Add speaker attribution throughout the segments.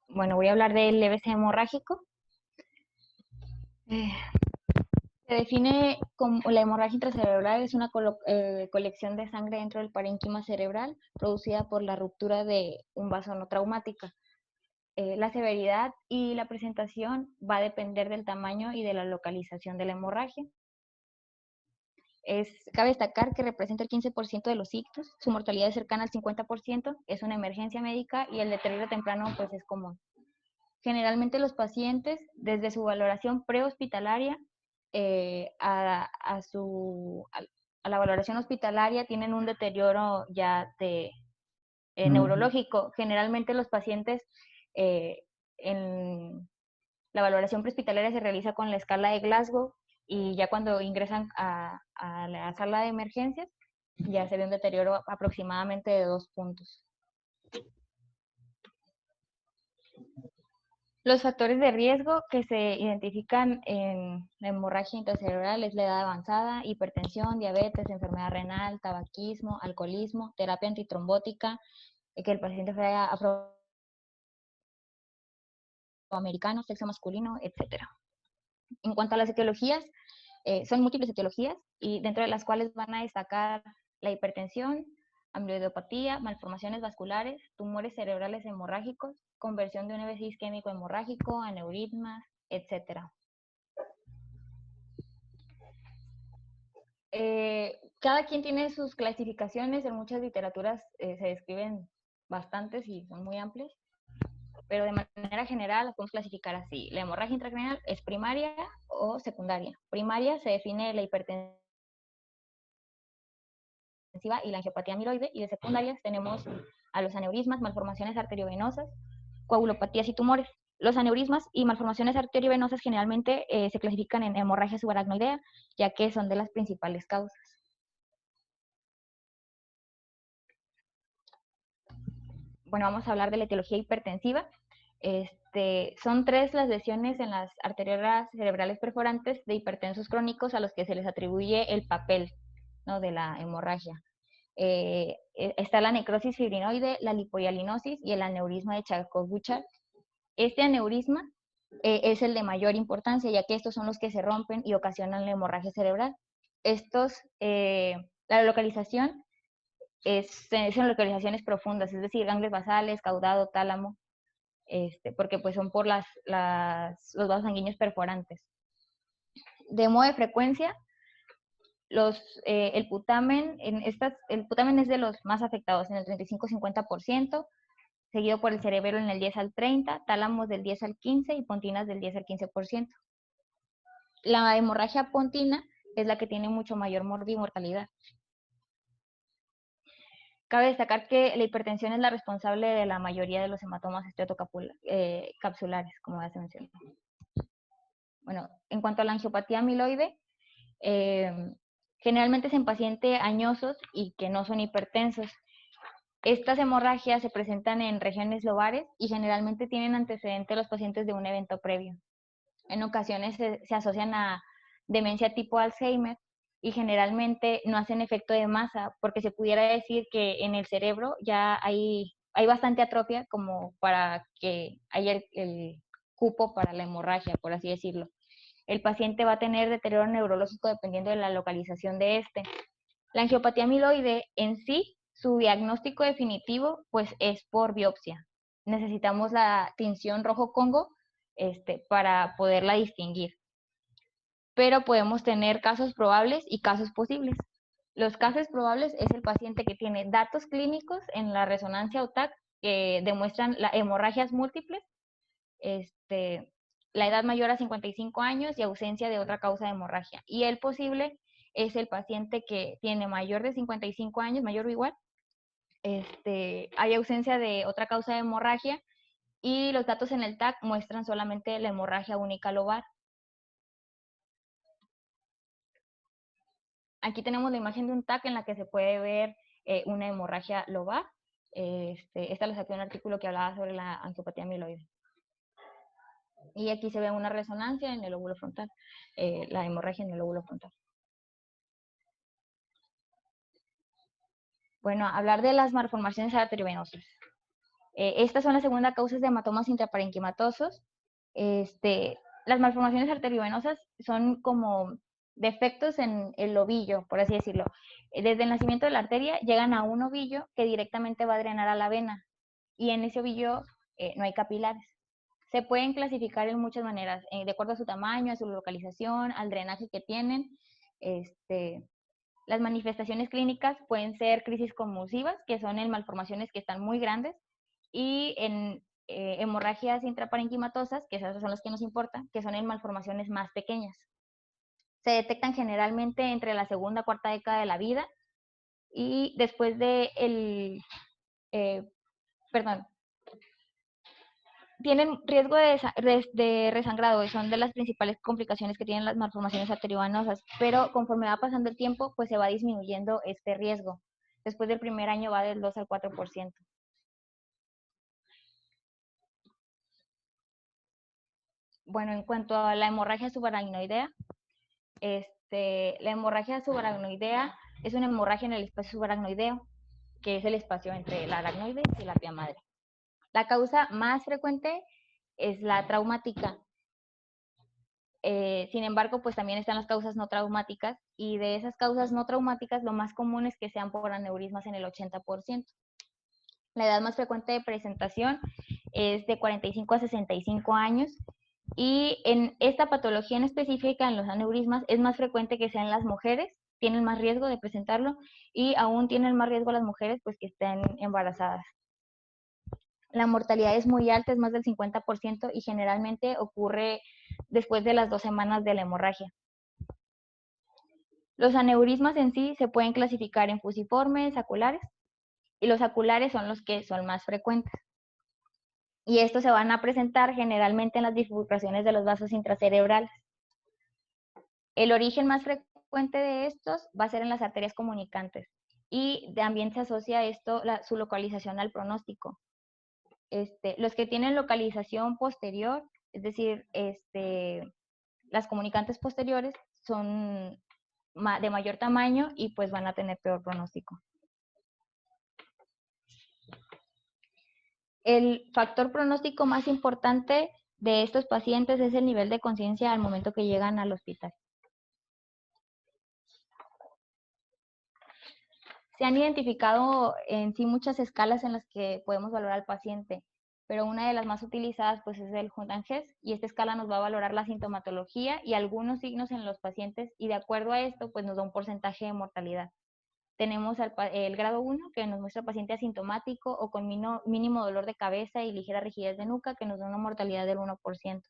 Speaker 1: Bueno, voy a hablar del EBC hemorrágico. Eh, Se define como la hemorragia intracerebral es una colección de sangre dentro del parénquima cerebral producida por la ruptura de un vaso no traumática. La severidad y la presentación va a depender del tamaño y de la localización de la hemorragia. Cabe destacar que representa el 15% de los ictus, su mortalidad es cercana al 50%, es una emergencia médica y el deterioro temprano pues es común. Generalmente los pacientes, desde su valoración prehospitalaria a la valoración hospitalaria, tienen un deterioro ya neurológico. Generalmente los pacientes en la valoración prehospitalaria se realiza con la escala de Glasgow y ya cuando ingresan a la sala de emergencias ya se ve un deterioro aproximadamente de 2 puntos. Los factores de riesgo que se identifican en la hemorragia intracerebral es la edad avanzada, hipertensión, diabetes, enfermedad renal, tabaquismo, alcoholismo, terapia antitrombótica, que el paciente sea afroamericano, sexo masculino, etc. En cuanto a las etiologías, son múltiples etiologías y dentro de las cuales van a destacar la hipertensión, amiloidopatía, malformaciones vasculares, tumores cerebrales hemorrágicos, conversión de un EBC isquémico hemorrágico, aneurismas, etc. Cada quien tiene sus clasificaciones, en muchas literaturas se describen bastantes y son muy amplias, pero de manera general las podemos clasificar así. La hemorragia intracraneal es primaria o secundaria. Primaria se define la hipertensión y la angiopatía amiloide, y de secundarias tenemos a los aneurismas, malformaciones arteriovenosas, coagulopatías y tumores. Los aneurismas y malformaciones arteriovenosas generalmente se clasifican en hemorragia subaracnoidea, ya que son de las principales causas. Bueno, vamos a hablar de la etiología hipertensiva. Son 3 las lesiones en las arteriolas cerebrales perforantes de hipertensos crónicos a los que se les atribuye el papel, ¿no?, de la hemorragia. Está la necrosis fibrinoide, la lipohialinosis y el aneurisma de Charcot-Bouchard. Este aneurisma es el de mayor importancia, ya que estos son los que se rompen y ocasionan la hemorragia cerebral. La localización son localizaciones profundas, es decir, ganglios basales, caudado, tálamo, porque pues son por los vasos sanguíneos perforantes. De modo de frecuencia, el putamen es de los más afectados, en el 35-50%, seguido por el cerebelo en el 10 al 30%, tálamos del 10 al 15% y pontinas del 10 al 15%. La hemorragia pontina es la que tiene mucho mayor mortalidad. Cabe destacar que la hipertensión es la responsable de la mayoría de los hematomas estriatocapsulares, como ya se mencionó. Bueno, en cuanto a la angiopatía amiloide, generalmente es en pacientes añosos y que no son hipertensos. Estas hemorragias se presentan en regiones lobares y generalmente tienen antecedente los pacientes de un evento previo. En ocasiones se asocian a demencia tipo Alzheimer y generalmente no hacen efecto de masa, porque se pudiera decir que en el cerebro ya hay bastante atrofia como para que haya el cupo para la hemorragia, por así decirlo. El paciente va a tener deterioro neurológico dependiendo de la localización de este. La angiopatía amiloide en sí, su diagnóstico definitivo pues es por biopsia. Necesitamos la tinción rojo Congo para poderla distinguir. Pero podemos tener casos probables y casos posibles. Los casos probables es el paciente que tiene datos clínicos en la resonancia OTAC que demuestran hemorragias múltiples, la edad mayor a 55 años y ausencia de otra causa de hemorragia. Y el posible es el paciente que tiene mayor de 55 años, mayor o igual, hay ausencia de otra causa de hemorragia y los datos en el TAC muestran solamente la hemorragia única lobar. Aquí tenemos la imagen de un TAC en la que se puede ver una hemorragia lobar. Esta la saqué de un artículo que hablaba sobre la angiopatía amiloide. Y aquí se ve una resonancia en el lóbulo frontal, la hemorragia en el lóbulo frontal. Bueno, hablar de las malformaciones arteriovenosas. Estas son las segunda causas de hematomas intraparenquimatosos. Las malformaciones arteriovenosas son como defectos en el ovillo, por así decirlo. Desde el nacimiento de la arteria llegan a un ovillo que directamente va a drenar a la vena y en ese ovillo no hay capilares. Se pueden clasificar en muchas maneras, de acuerdo a su tamaño, a su localización, al drenaje que tienen. Las manifestaciones clínicas pueden ser crisis convulsivas, que son en malformaciones que están muy grandes, y en hemorragias intraparenquimatosas, que esas son las que nos importan, que son en malformaciones más pequeñas. Se detectan generalmente entre la segunda y cuarta década de la vida y después de tienen riesgo de resangrado y son de las principales complicaciones que tienen las malformaciones arteriovenosas, pero conforme va pasando el tiempo, pues se va disminuyendo este riesgo. Después del primer año va del 2 al 4%. Bueno, en cuanto a la hemorragia subaracnoidea, la hemorragia subaracnoidea es una hemorragia en el espacio subaracnoideo, que es el espacio entre la aracnoide y la pia madre. La causa más frecuente es la traumática. Sin embargo, pues también están las causas no traumáticas y de esas causas no traumáticas lo más común es que sean por aneurismas en el 80%. La edad más frecuente de presentación es de 45 a 65 años y en esta patología en específica, en los aneurismas, es más frecuente que sean las mujeres, tienen más riesgo de presentarlo y aún tienen más riesgo las mujeres pues que estén embarazadas. La mortalidad es muy alta, es más del 50% y generalmente ocurre después de las 2 semanas de la hemorragia. Los aneurismas en sí se pueden clasificar en fusiformes, aculares, y los aculares son los que son más frecuentes. Y estos se van a presentar generalmente en las bifurcaciones de los vasos intracerebrales. El origen más frecuente de estos va a ser en las arterias comunicantes y también se asocia esto, su localización al pronóstico. Los que tienen localización posterior, es decir, las comunicantes posteriores son de mayor tamaño y pues van a tener peor pronóstico. El factor pronóstico más importante de estos pacientes es el nivel de conciencia al momento que llegan al hospital. Se han identificado en sí muchas escalas en las que podemos valorar al paciente, pero una de las más utilizadas pues es el Hunt-Hess y esta escala nos va a valorar la sintomatología y algunos signos en los pacientes y de acuerdo a esto pues nos da un porcentaje de mortalidad. Tenemos el grado 1 que nos muestra paciente asintomático o con mínimo dolor de cabeza y ligera rigidez de nuca que nos da una mortalidad del 1%.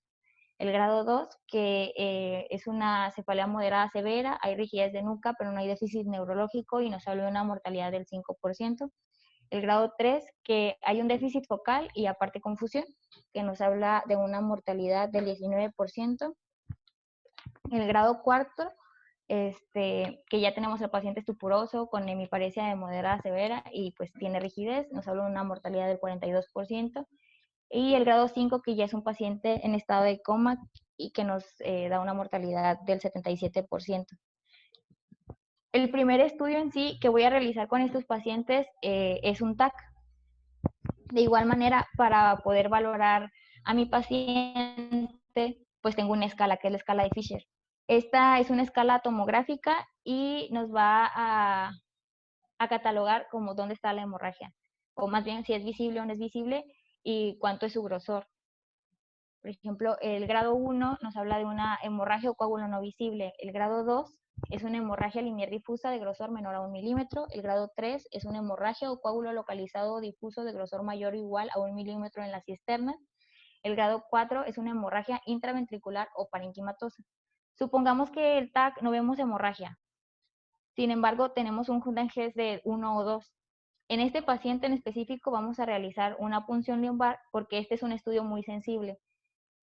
Speaker 1: El grado 2, que es una cefalea moderada severa, hay rigidez de nuca, pero no hay déficit neurológico y nos habla de una mortalidad del 5%. El grado 3, que hay un déficit focal y aparte confusión, que nos habla de una mortalidad del 19%. El grado 4, que ya tenemos al paciente estupuroso con hemiparesia de moderada severa y pues tiene rigidez, nos habla de una mortalidad del 42%. Y el grado 5, que ya es un paciente en estado de coma y que nos da una mortalidad del 77%. El primer estudio en sí que voy a realizar con estos pacientes es un TAC. De igual manera, para poder valorar a mi paciente, pues tengo una escala, que es la escala de Fisher. Esta es una escala tomográfica y nos va a catalogar como dónde está la hemorragia, o más bien si es visible o no es visible y cuánto es su grosor. Por ejemplo, el grado 1 nos habla de una hemorragia o coágulo no visible. El grado 2 es una hemorragia lineal difusa de grosor menor a 1 milímetro. El grado 3 es una hemorragia o coágulo localizado o difuso de grosor mayor o igual a 1 milímetro en las cisternas. El grado 4 es una hemorragia intraventricular o parenquimatosa. Supongamos que el TAC no vemos hemorragia. Sin embargo, tenemos un Hunt-Hess de 1 o 2. En este paciente en específico vamos a realizar una punción lumbar porque este es un estudio muy sensible.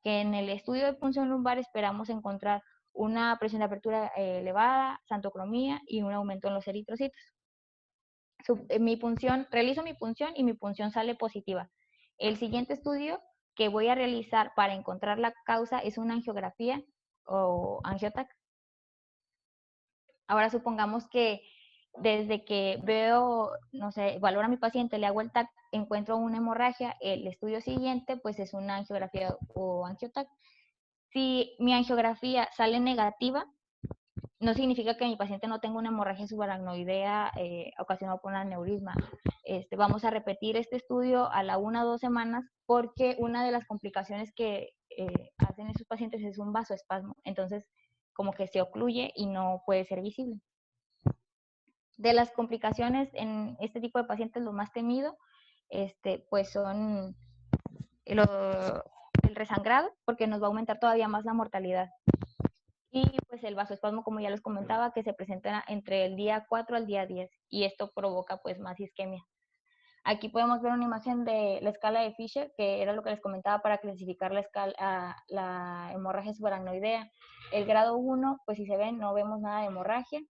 Speaker 1: Que en el estudio de punción lumbar esperamos encontrar una presión de apertura elevada, xantocromía y un aumento en los eritrocitos. Realizo mi punción y mi punción sale positiva. El siguiente estudio que voy a realizar para encontrar la causa es una angiografía o angiotac. Ahora supongamos que desde que veo, no sé, valoro a mi paciente, le hago el TAC, encuentro una hemorragia, el estudio siguiente pues es una angiografía o angiotac. Si mi angiografía sale negativa, no significa que mi paciente no tenga una hemorragia subaracnoidea ocasionada por un aneurisma. Vamos a repetir este estudio a la 1 o 2 semanas porque una de las complicaciones que hacen esos pacientes es un vasoespasmo. Entonces, como que se ocluye y no puede ser visible. De las complicaciones en este tipo de pacientes, lo más temido, pues son el resangrado, porque nos va a aumentar todavía más la mortalidad. Y pues el vasoespasmo, como ya les comentaba, que se presenta entre el día 4 al día 10 y esto provoca pues más isquemia. Aquí podemos ver una imagen de la escala de Fisher, que era lo que les comentaba para clasificar la hemorragia subaracnoidea. El grado 1, pues si se ven, no vemos nada de hemorragia.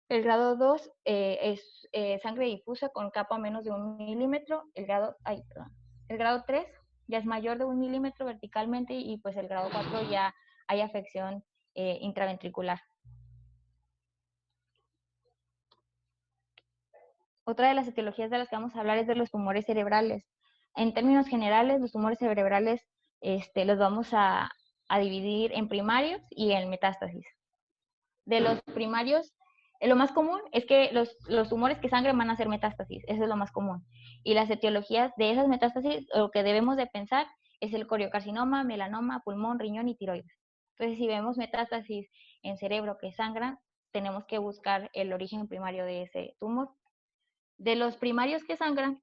Speaker 1: El grado 2 es sangre difusa con capa menos de 1 milímetro. El grado 3 ya es mayor de 1 milímetro verticalmente y pues el grado 4 ya hay afección intraventricular. Otra de las etiologías de las que vamos a hablar es de los tumores cerebrales. En términos generales, los tumores cerebrales los vamos a dividir en primarios y en metástasis. De los primarios, lo más común es que los tumores que sangran van a ser metástasis, eso es lo más común. Y las etiologías de esas metástasis, lo que debemos de pensar es el coriocarcinoma, melanoma, pulmón, riñón y tiroides. Entonces, si vemos metástasis en cerebro que sangran, tenemos que buscar el origen primario de ese tumor. De los primarios que sangran,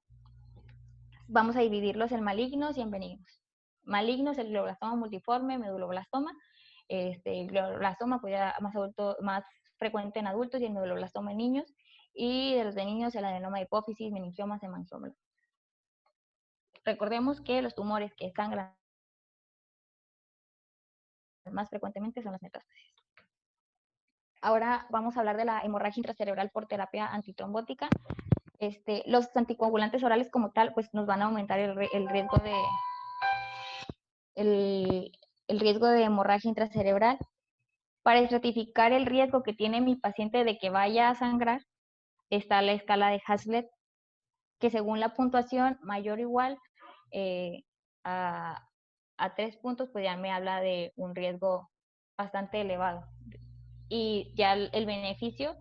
Speaker 1: vamos a dividirlos en malignos y en benignos. Malignos, el glioblastoma multiforme, meduloblastoma. El glioblastoma pues ya más frecuente en adultos y el meduloblastoma en niños. Y de los de niños, el adenoma de hipófisis, meningiomas, hemangiomas. Recordemos que los tumores que sangran más frecuentemente son las metástasis. Ahora vamos a hablar de la hemorragia intracerebral por terapia antitrombótica. Los anticoagulantes orales como tal, pues nos van a aumentar el riesgo el riesgo de hemorragia intracerebral. Para estratificar el riesgo que tiene mi paciente de que vaya a sangrar, está la escala de Hazlitt, que según la puntuación mayor o igual a 3 puntos, pues ya me habla de un riesgo bastante elevado. Y ya el beneficio,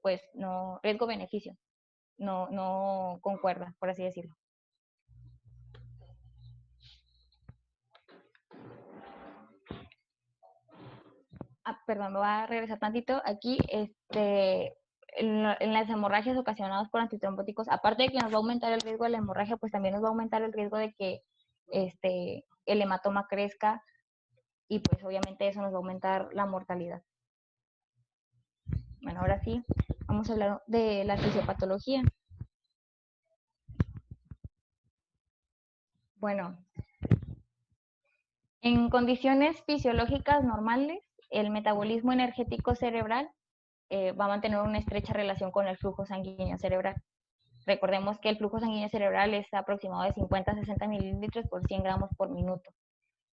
Speaker 1: pues no, riesgo-beneficio, no concuerda, por así decirlo. Perdón, me voy a regresar tantito. Aquí, en las hemorragias ocasionadas por antitrombóticos, aparte de que nos va a aumentar el riesgo de la hemorragia, pues también nos va a aumentar el riesgo de que el hematoma crezca y pues obviamente eso nos va a aumentar la mortalidad. Bueno, ahora sí, vamos a hablar de la fisiopatología. Bueno, en condiciones fisiológicas normales, el metabolismo energético cerebral va a mantener una estrecha relación con el flujo sanguíneo cerebral. Recordemos que el flujo sanguíneo cerebral es aproximado de 50 a 60 mililitros por 100 gramos por minuto.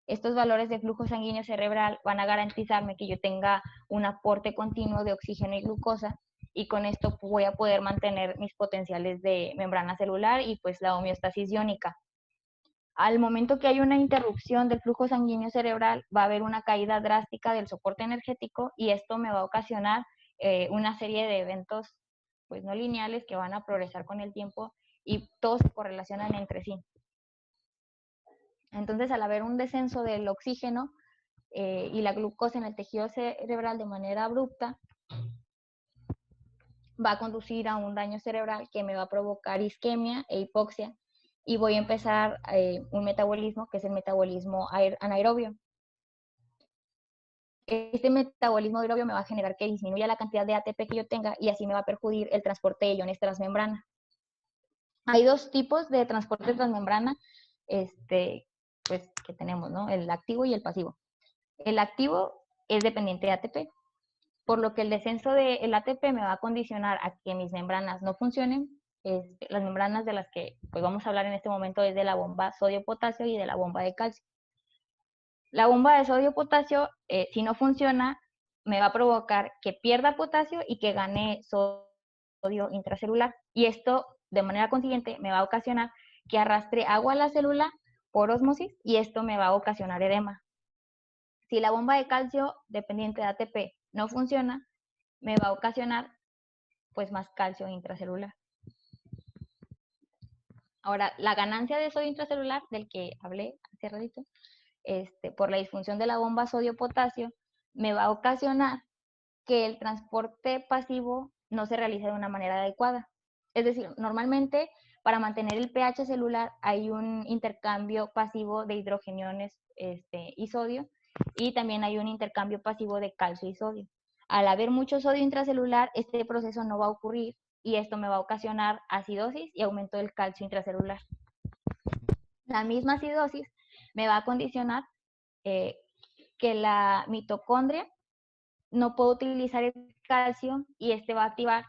Speaker 1: Estos valores de flujo sanguíneo cerebral van a garantizarme que yo tenga un aporte continuo de oxígeno y glucosa y con esto voy a poder mantener mis potenciales de membrana celular y pues la homeostasis iónica. Al momento que hay una interrupción del flujo sanguíneo cerebral, va a haber una caída drástica del soporte energético y esto me va a ocasionar una serie de eventos pues no lineales que van a progresar con el tiempo y todos se correlacionan entre sí. Entonces, al haber un descenso del oxígeno y la glucosa en el tejido cerebral de manera abrupta, va a conducir a un daño cerebral que me va a provocar isquemia e hipoxia y voy a empezar un metabolismo que es el metabolismo anaerobio. Este metabolismo aerobio me va a generar que disminuya la cantidad de ATP que yo tenga y así me va a perjudir el transporte de iones transmembrana. Hay dos tipos de transporte transmembrana pues, que tenemos, ¿no? El activo y el pasivo. El activo es dependiente de ATP, por lo que el descenso del ATP me va a condicionar a que mis membranas no funcionen. Las membranas de las que pues, vamos a hablar en este momento es de la bomba sodio-potasio y de la bomba de calcio. La bomba de sodio-potasio, si no funciona, me va a provocar que pierda potasio y que gane sodio intracelular. Y esto, de manera consiguiente, me va a ocasionar que arrastre agua a la célula por osmosis y esto me va a ocasionar edema. Si la bomba de calcio dependiente de ATP no funciona, me va a ocasionar pues más calcio intracelular. Ahora, la ganancia de sodio intracelular, del que hablé hace ratito, por la disfunción de la bomba sodio-potasio, me va a ocasionar que el transporte pasivo no se realice de una manera adecuada. Es decir, normalmente para mantener el pH celular hay un intercambio pasivo de hidrogeniones y sodio, y también hay un intercambio pasivo de calcio y sodio. Al haber mucho sodio intracelular, este proceso no va a ocurrir y esto me va a ocasionar acidosis y aumento del calcio intracelular. La misma acidosis me va a condicionar que la mitocondria no puede utilizar el calcio y este va a activar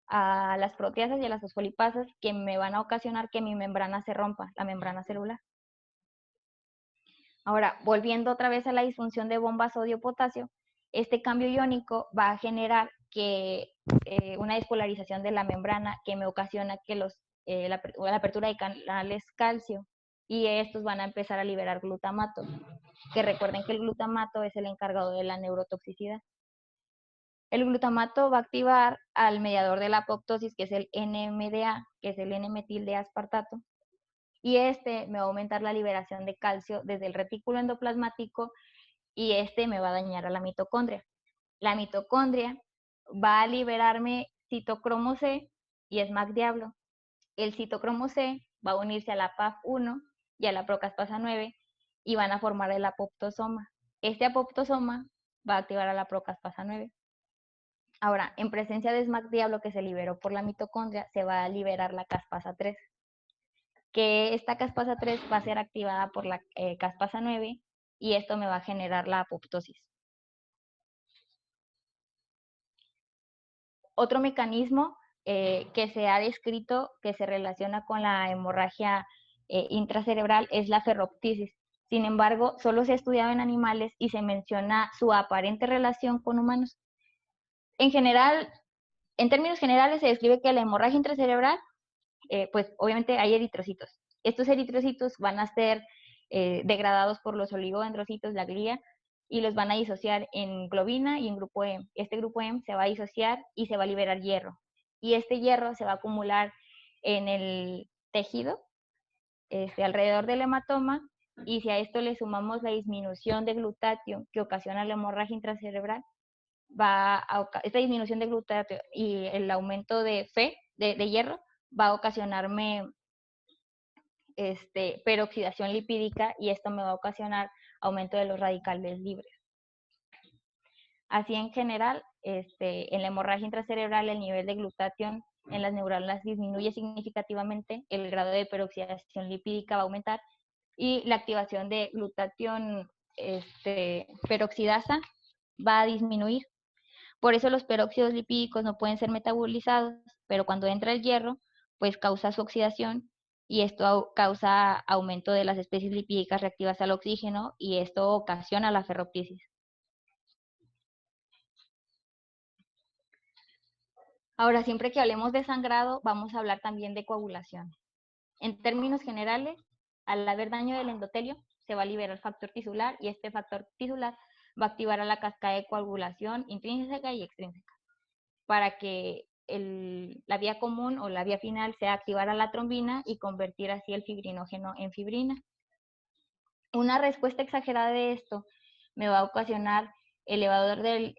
Speaker 1: a las proteasas y a las fosfolipasas que me van a ocasionar que mi membrana se rompa, la membrana celular. Ahora, volviendo otra vez a la disfunción de bomba sodio-potasio, este cambio iónico va a generar que una despolarización de la membrana que me ocasiona que la apertura de canales calcio, y estos van a empezar a liberar glutamato, que recuerden que el glutamato es el encargado de la neurotoxicidad. El glutamato va a activar al mediador de la apoptosis, que es el NMDA, que es el N-metil-D-aspartato, y este me va a aumentar la liberación de calcio desde el retículo endoplasmático y este me va a dañar a la mitocondria. La mitocondria va a liberarme citocromo C y SMAC diablo. El citocromo C va a unirse a la PAF1 y a la procaspasa 9 y van a formar el apoptosoma. Este apoptosoma va a activar a la procaspasa 9. Ahora, en presencia de SMAC diablo que se liberó por la mitocondria, se va a liberar la caspasa 3, que esta caspasa 3 va a ser activada por la caspasa 9 y esto me va a generar la apoptosis. Otro mecanismo que se ha descrito que se relaciona con la hemorragia intracerebral es la ferroptisis. Sin embargo, solo se ha estudiado en animales y se menciona su aparente relación con humanos. En general, en términos generales, se describe que la hemorragia intracerebral, pues obviamente hay eritrocitos. Estos eritrocitos van a ser degradados por los oligodendrocitos, la glía, y los van a disociar en globina y en grupo M. Este grupo M se va a disociar y se va a liberar hierro. Y este hierro se va a acumular en el tejido alrededor del hematoma, y si a esto le sumamos la disminución de glutatión que ocasiona la hemorragia intracerebral, esta disminución de glutatión y el aumento de de hierro va a ocasionarme peroxidación lipídica y esto me va a ocasionar aumento de los radicales libres. Así en general, en la hemorragia intracerebral el nivel de glutatión en las neuronas disminuye significativamente, el grado de peroxidación lipídica va a aumentar y la activación de glutatión peroxidasa va a disminuir. Por eso los peróxidos lipídicos no pueden ser metabolizados, pero cuando entra el hierro, pues causa su oxidación y esto causa aumento de las especies lipídicas reactivas al oxígeno y esto ocasiona la ferroptisis. Ahora, siempre que hablemos de sangrado, vamos a hablar también de coagulación. En términos generales, al haber daño del endotelio, se va a liberar factor tisular y este factor tisular va a activar a la cascada de coagulación intrínseca y extrínseca para que la vía común o la vía final sea activar a la trombina y convertir así el fibrinógeno en fibrina. Una respuesta exagerada de esto me va a ocasionar elevador del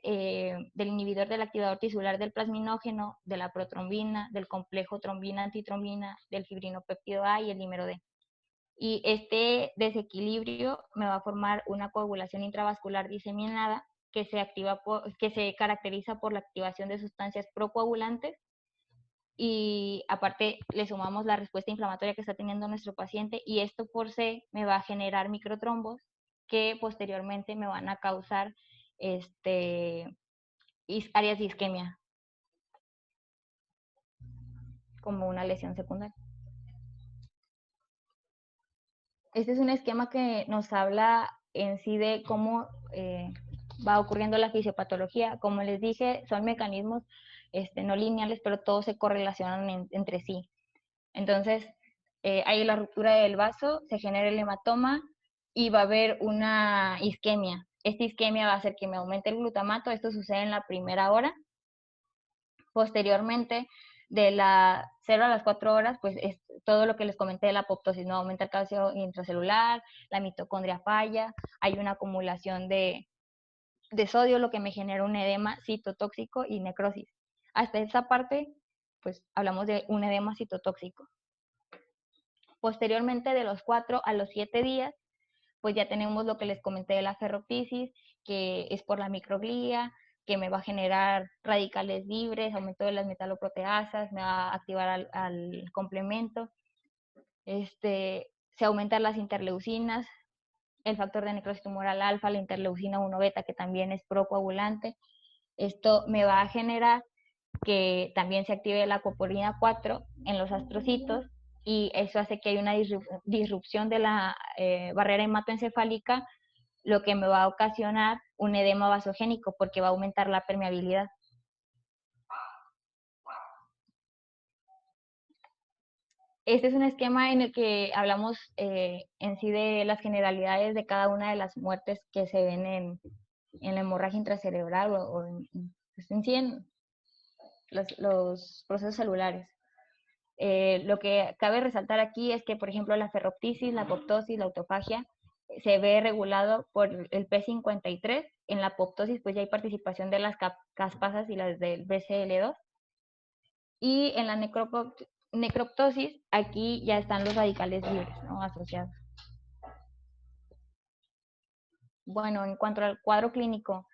Speaker 1: inhibidor del activador tisular del plasminógeno, de la protrombina, del complejo trombina-antitrombina, del fibrinopéptido A y el dímero D. Y este desequilibrio me va a formar una coagulación intravascular diseminada que se caracteriza por la activación de sustancias procoagulantes y aparte le sumamos la respuesta inflamatoria que está teniendo nuestro paciente y esto por sí me va a generar microtrombos que posteriormente me van a causar áreas de isquemia como una lesión secundaria. Este es un esquema que nos habla en sí de cómo va ocurriendo la fisiopatología. Como les dije, son mecanismos no lineales, pero todos se correlacionan entre sí. Entonces, hay la ruptura del vaso, se genera el hematoma y va a haber una isquemia. Esta isquemia va a hacer que me aumente el glutamato. Esto sucede en la primera hora. Posteriormente, de las 0 a las 4 horas, pues es todo lo que les comenté de la apoptosis, ¿no? Aumenta el calcio intracelular, la mitocondria falla, hay una acumulación de sodio, lo que me genera un edema citotóxico y necrosis. Hasta esta parte, pues hablamos de un edema citotóxico. Posteriormente, de los 4 a los 7 días, pues ya tenemos lo que les comenté de la ferroptisis, que es por la microglía, que me va a generar radicales libres, aumento de las metaloproteasas, me va a activar al complemento, se aumentan las interleucinas, el factor de necrosis tumoral alfa, la interleucina 1 beta, que también es procoagulante. Esto me va a generar que también se active la coporina 4 en los astrocitos, y eso hace que haya una disrupción de la barrera hematoencefálica, lo que me va a ocasionar un edema vasogénico porque va a aumentar la permeabilidad. Este es un esquema en el que hablamos en sí de las generalidades de cada una de las muertes que se ven en la hemorragia intracerebral o en sí en los procesos celulares. Lo que cabe resaltar aquí es que, por ejemplo, la ferroptisis, la apoptosis, la autofagia, se ve regulado por el P53. En la apoptosis, pues ya hay participación de las caspasas y las del BCL2. Y en la necroptosis, aquí ya están los radicales libres, ¿no?, asociados. Bueno, en cuanto al cuadro clínico,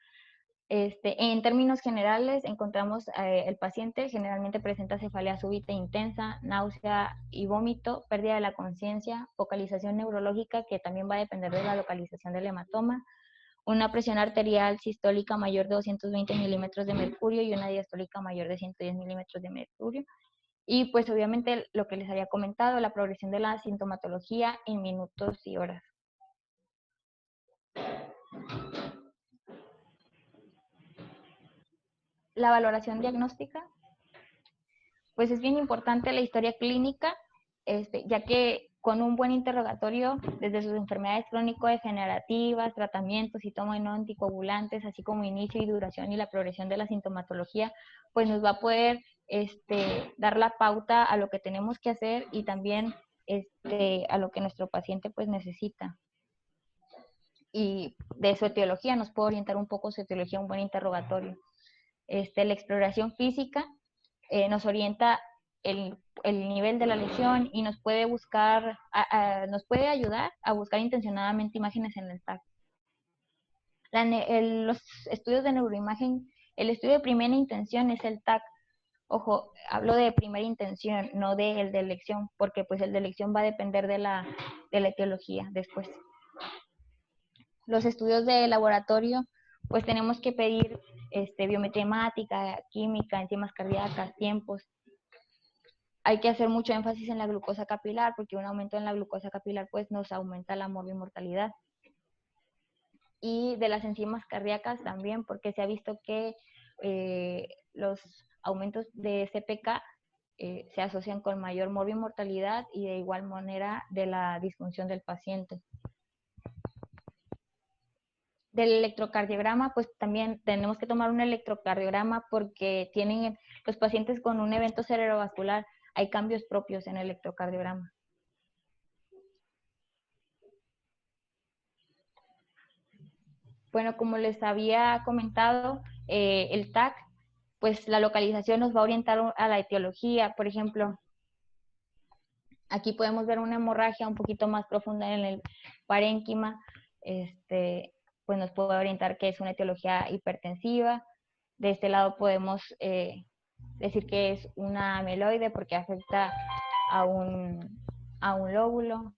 Speaker 1: en términos generales, encontramos el paciente generalmente presenta cefalea súbita intensa, náusea y vómito, pérdida de la conciencia, focalización neurológica, que también va a depender de la localización del hematoma, una presión arterial sistólica mayor de 220 milímetros de mercurio y una diastólica mayor de 110 milímetros de mercurio. Y pues obviamente lo que les había comentado, la progresión de la sintomatología en minutos y horas. La valoración diagnóstica, pues es bien importante la historia clínica, ya que con un buen interrogatorio, desde sus enfermedades crónico-degenerativas, tratamientos y toma de no anticoagulantes, así como inicio y duración y la progresión de la sintomatología, pues nos va a poder dar la pauta a lo que tenemos que hacer y también a lo que nuestro paciente pues necesita. Y de su etiología nos puede orientar un poco su etiología, un buen interrogatorio. La exploración física nos orienta el nivel de la lesión y nos puede buscar, nos puede ayudar a buscar intencionadamente imágenes en el TAC. Los estudios de neuroimagen, el estudio de primera intención es el TAC. Ojo, hablo de primera intención, no de el de elección, porque pues el de elección va a depender de la etiología después. Los estudios de laboratorio, pues tenemos que pedir biometría hemática, química, enzimas cardíacas, tiempos. Hay que hacer mucho énfasis en la glucosa capilar, porque un aumento en la glucosa capilar pues nos aumenta la morbimortalidad. Y de las enzimas cardíacas también, porque se ha visto que los aumentos de CPK se asocian con mayor morbimortalidad y de igual manera de la disfunción del paciente. Del electrocardiograma, pues también tenemos que tomar un electrocardiograma porque tienen los pacientes con un evento cerebrovascular, hay cambios propios en el electrocardiograma. Bueno, como les había comentado, el TAC, pues la localización nos va a orientar a la etiología. Por ejemplo, aquí podemos ver una hemorragia un poquito más profunda en el parénquima, pues nos puede orientar que es una etiología hipertensiva. De este lado podemos decir que es una amiloide porque afecta a un lóbulo.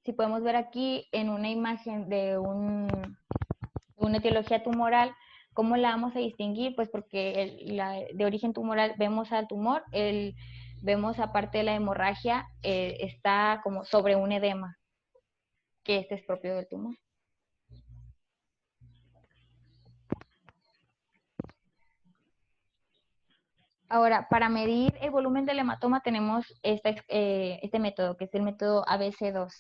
Speaker 1: Si podemos ver aquí en una imagen de una etiología tumoral, ¿cómo la vamos a distinguir? Pues porque de origen tumoral vemos al tumor, vemos aparte de la hemorragia, está como sobre un edema, que este es propio del tumor. Ahora, para medir el volumen del hematoma tenemos este método, que es el método ABC2.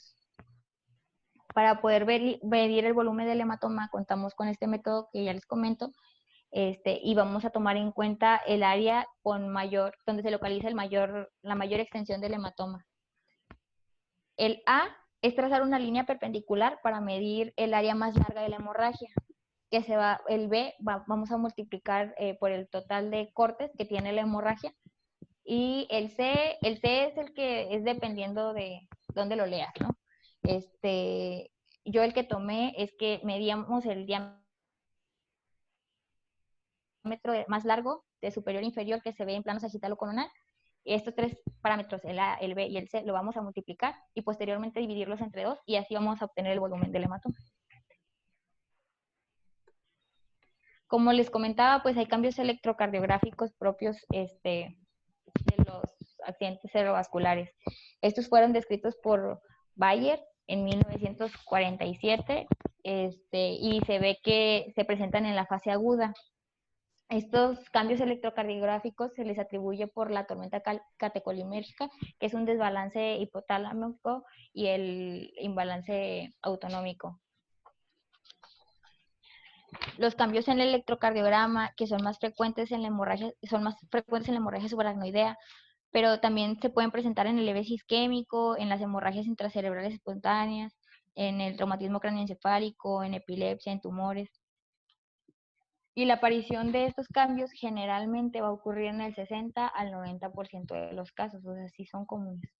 Speaker 1: Para poder medir el volumen del hematoma, contamos con este método que ya les comento, y vamos a tomar en cuenta el área donde se localiza la mayor extensión del hematoma. El A es trazar una línea perpendicular para medir el área más larga de la hemorragia. El B vamos a multiplicar por el total de cortes que tiene la hemorragia. Y el C es el que es dependiendo de dónde lo leas, ¿no? Yo el que tomé es que medíamos el diámetro más largo de superior a inferior que se ve en plano sagital o coronal. Estos tres parámetros, el A, el B y el C, lo vamos a multiplicar y posteriormente dividirlos entre 2 y así vamos a obtener el volumen del hematoma. Como les comentaba, pues hay cambios electrocardiográficos propios de los accidentes cerebrovasculares. Estos fueron descritos por Bayer en 1947 y se ve que se presentan en la fase aguda. Estos cambios electrocardiográficos se les atribuye por la tormenta catecolimérgica, que es un desbalance hipotalámico y el imbalance autonómico. Los cambios en el electrocardiograma, que son más frecuentes en la hemorragia subaracnoidea, pero también se pueden presentar en el EVC isquémico, en las hemorragias intracerebrales espontáneas, en el traumatismo craneoencefálico, en epilepsia, en tumores. Y la aparición de estos cambios generalmente va a ocurrir en el 60 al 90% de los casos, o sea, sí son comunes.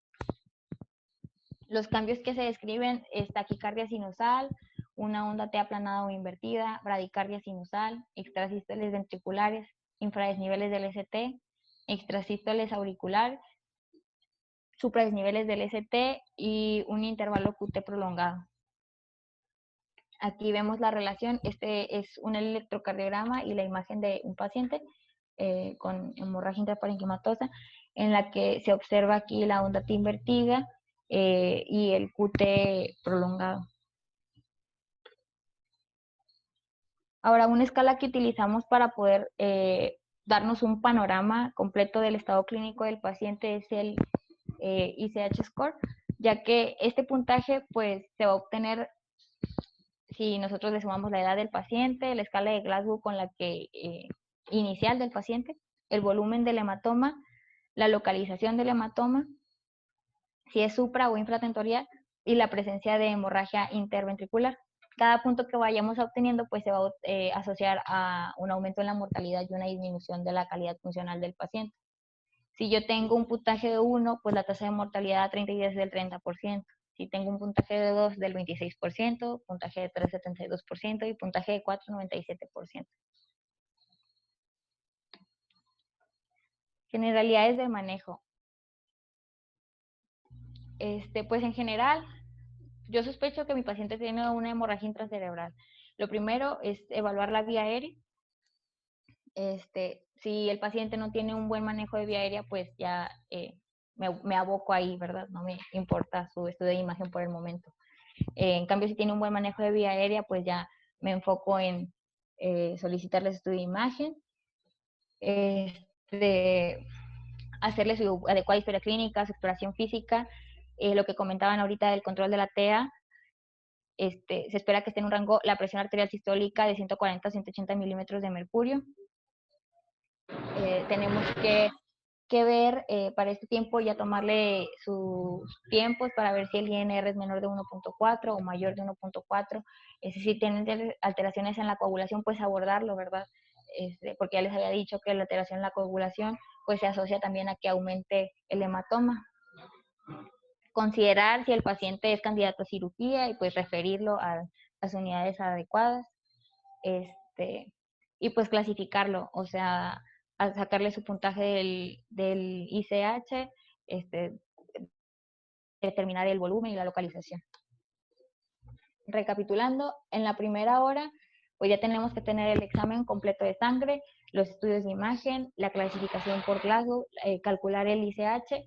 Speaker 1: Los cambios que se describen es taquicardia sinusal, una onda T aplanada o invertida, bradicardia sinusal, extrasístoles ventriculares, infradesniveles del ST, extrasístoles auriculares, supradesniveles del ST y un intervalo QT prolongado. Aquí vemos la relación, este es un electrocardiograma y la imagen de un paciente con hemorragia intraparenquimatosa, en la que se observa aquí la onda T invertida y el QT prolongado. Ahora, una escala que utilizamos para poder darnos un panorama completo del estado clínico del paciente es el ICH score, ya que este puntaje pues se va a obtener si nosotros le sumamos la edad del paciente, la escala de Glasgow con la que inicial del paciente, el volumen del hematoma, la localización del hematoma, si es supra o infratentorial y la presencia de hemorragia interventricular. Cada punto que vayamos obteniendo pues se va a asociar a un aumento en la mortalidad y una disminución de la calidad funcional del paciente. Si yo tengo un puntaje de 1, pues la tasa de mortalidad a 30 días es del 30%. Si tengo un puntaje de 2, del 26%, puntaje de 3, 72% y puntaje de 4, 97%. Generalidades del manejo. Pues en general, yo sospecho que mi paciente tiene una hemorragia intracerebral. Lo primero es evaluar la vía aérea. Si el paciente no tiene un buen manejo de vía aérea, pues ya me aboco ahí, ¿verdad? No me importa su estudio de imagen por el momento. En cambio, si tiene un buen manejo de vía aérea, pues ya me enfoco en solicitarles estudio de imagen, hacerle su adecuada historia clínica, su exploración física, lo que comentaban ahorita del control de la TEA. Se espera que esté en un rango la presión arterial sistólica de 140 a 180 milímetros de mercurio. Tenemos que ver para este tiempo ya tomarle sus tiempos para ver si el INR es menor de 1.4 o mayor de 1.4. Si tienen alteraciones en la coagulación, pues abordarlo, ¿verdad? Porque ya les había dicho que la alteración en la coagulación pues se asocia también a que aumente el hematoma. Considerar si el paciente es candidato a cirugía y pues referirlo a las unidades adecuadas. Y pues clasificarlo, o sea, al sacarle su puntaje del ICH, determinar el volumen y la localización. Recapitulando, en la primera hora, pues ya tenemos que tener el examen completo de sangre, los estudios de imagen, la clasificación por Glasgow, calcular el ICH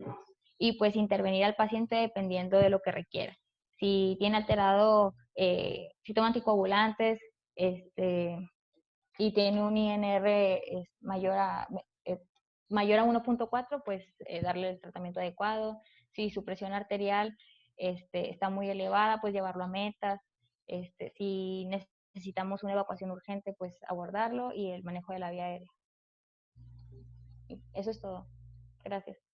Speaker 1: y pues intervenir al paciente dependiendo de lo que requiera. Si tiene alterado, si toma anticoagulantes, y tiene un INR mayor a mayor a 1.4, pues darle el tratamiento adecuado. Si su presión arterial está muy elevada, pues llevarlo a metas. Si necesitamos una evacuación urgente, pues abordarlo y el manejo de la vía aérea. Eso es todo. Gracias.